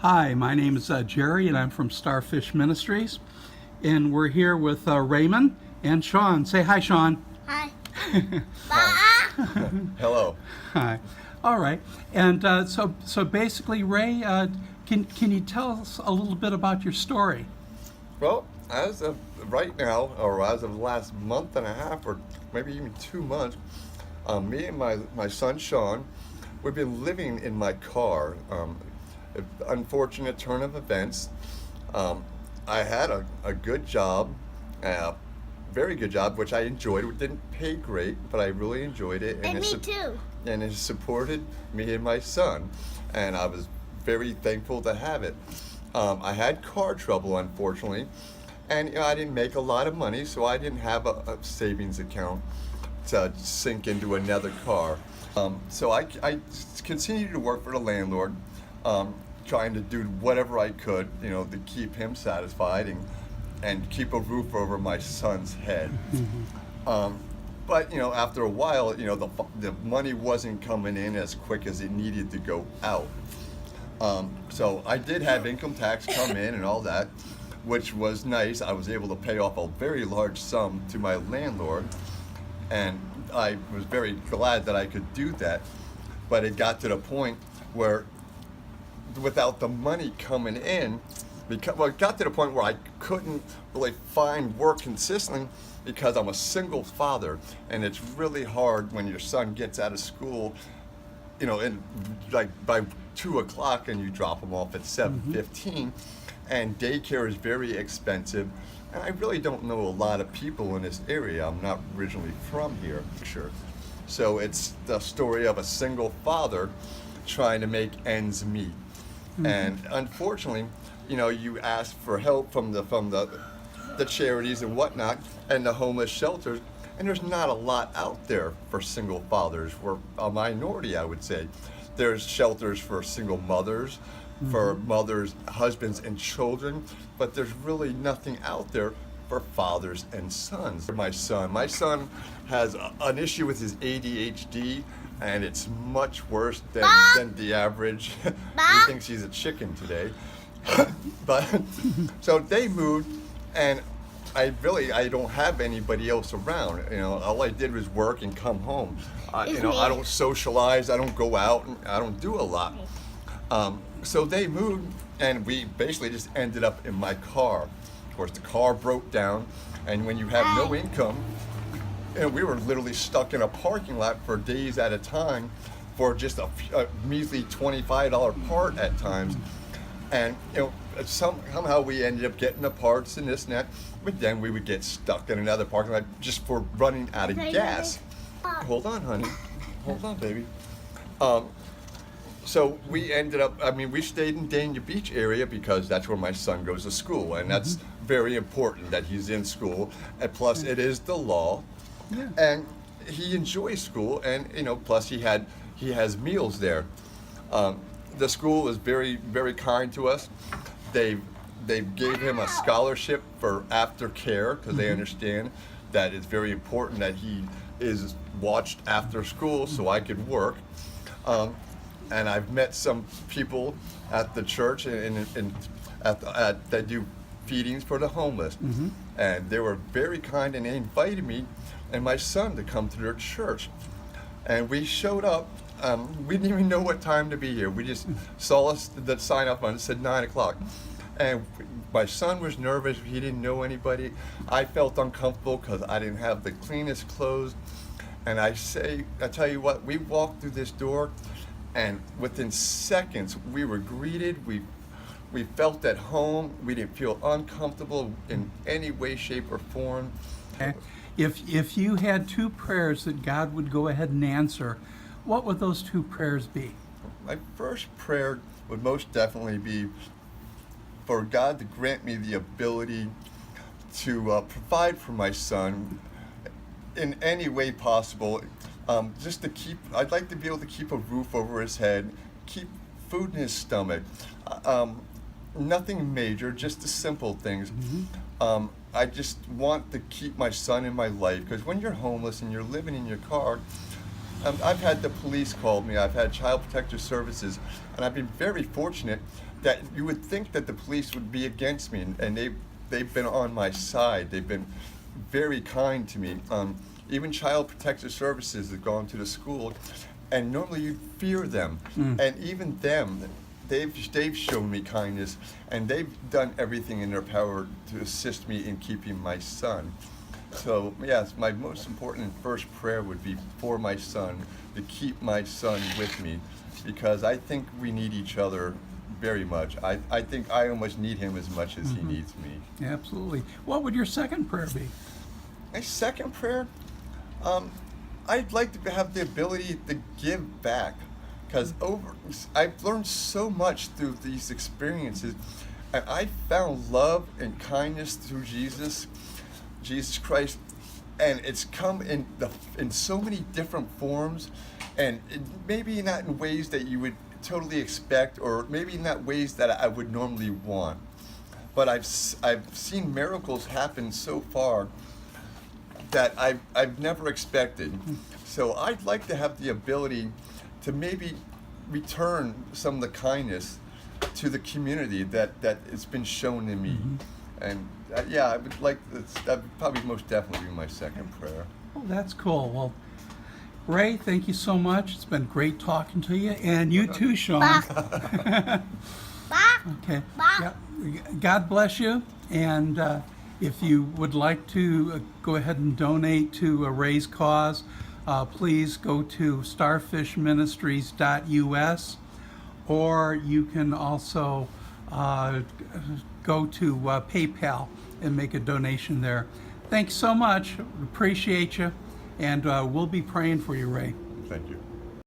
Hi, my name is Jerry, and I'm from Starfish Ministries. And we're here with Raymond and Sean. Say hi, Sean. Hi. Hello. Hi. All right. And so basically, Ray, can you tell us a little bit about your story? Well, as of right now, or as of the last month and a half, or maybe even 2 months, me and my son Sean, we've been living in my car. Unfortunate turn of events. I had a good job, very good job, which I enjoyed. It didn't pay great, but I really enjoyed it. And me too. And it supported me and my son, and I was very thankful to have it. I had car trouble, unfortunately, and I didn't make a lot of money, so I didn't have a savings account to sink into another car. So I continued to work for the landlord, trying to do whatever I could, to keep him satisfied and keep a roof over my son's head. But after a while, the money wasn't coming in as quick as it needed to go out. So I did have income tax come in and all that, which was nice. I was able to pay off a very large sum to my landlord, and I was very glad that I could do that. But it got to the point where, without the money coming in, it got to the point where I couldn't really find work consistently because I'm a single father, and it's really hard when your son gets out of school, and like by 2 o'clock, and you drop him off at 7:15, and daycare is very expensive. And I really don't know a lot of people in this area. I'm not originally from here. Sure. So it's the story of a single father trying to make ends meet. And unfortunately, you ask for help from the charities and whatnot, and the homeless shelters, and there's not a lot out there for single fathers. We're a minority, I would say. There's shelters for single mothers, for mothers, husbands, and children, but there's really nothing out there for fathers and sons. My son has an issue with his ADHD, and it's much worse than the average. He thinks he's a chicken today. But so they moved, and I don't have anybody else around. All I did was work and come home. I don't socialize. I don't go out. And I don't do a lot. So they moved, and we basically just ended up in my car. Of course, the car broke down, and when you have no income, we were literally stuck in a parking lot for days at a time for just a measly $25 part at times. And somehow we ended up getting the parts and this and that, but then we would get stuck in another parking lot just for running out of gas. Hold on, honey. Hold on, baby. So we ended up, we stayed in Dania Beach area because that's where my son goes to school, and that's very important that he's in school, and plus it is the law. Yeah. And he enjoys school, and plus he has meals there. The school is very, very kind to us. They gave him a scholarship for aftercare because they understand that it's very important that he is watched after school so I could work. And I've met some people at the church that do feedings for the homeless, and they were very kind, and they invited me and my son to come to their church. And we showed up. We didn't even know what time to be here. We just saw the sign up on it, said 9 o'clock. And my son was nervous. He didn't know anybody. I felt uncomfortable because I didn't have the cleanest clothes. And I tell you what, we walked through this door, and within seconds we were greeted. We felt at home. We didn't feel uncomfortable in any way, shape, or form. Okay. If you had two prayers that God would go ahead and answer, what would those two prayers be? My first prayer would most definitely be for God to grant me the ability to provide for my son in any way possible. I'd like to be able to keep a roof over his head, keep food in his stomach. Nothing major, just the simple things. I just want to keep my son in my life, because when you're homeless and you're living in your car, I've had the police call me, I've had Child Protective Services, and I've been very fortunate that you would think that the police would be against me, and they've been on my side. They've been very kind to me. Even Child Protective Services have gone to the school, and normally you fear them, and even them, they've shown me kindness, and they've done everything in their power to assist me in keeping my son. So yes, my most important and first prayer would be for my son, to keep my son with me, because I think we need each other very much. I think I almost need him as much as he needs me. Absolutely. What would your second prayer be? My second prayer, I'd like to have the ability to give back, because I've learned so much through these experiences, and I found love and kindness through Jesus Christ, and it's come in so many different forms, and maybe not in ways that you would totally expect, or maybe not ways that I would normally want. But I've seen miracles happen so far that I've never expected. So I'd like to have the ability to maybe return some of the kindness to the community that it's been shown in me. And yeah, I would like that would probably most definitely be my second prayer. Oh, that's cool. Well, Ray, thank you so much. It's been great talking to you, and you too, Sean. Okay. Yeah. God bless you. And if you would like to go ahead and donate to Ray's cause, please go to starfishministries.us, or you can also go to PayPal and make a donation there. Thanks so much. Appreciate you. And we'll be praying for you, Ray. Thank you.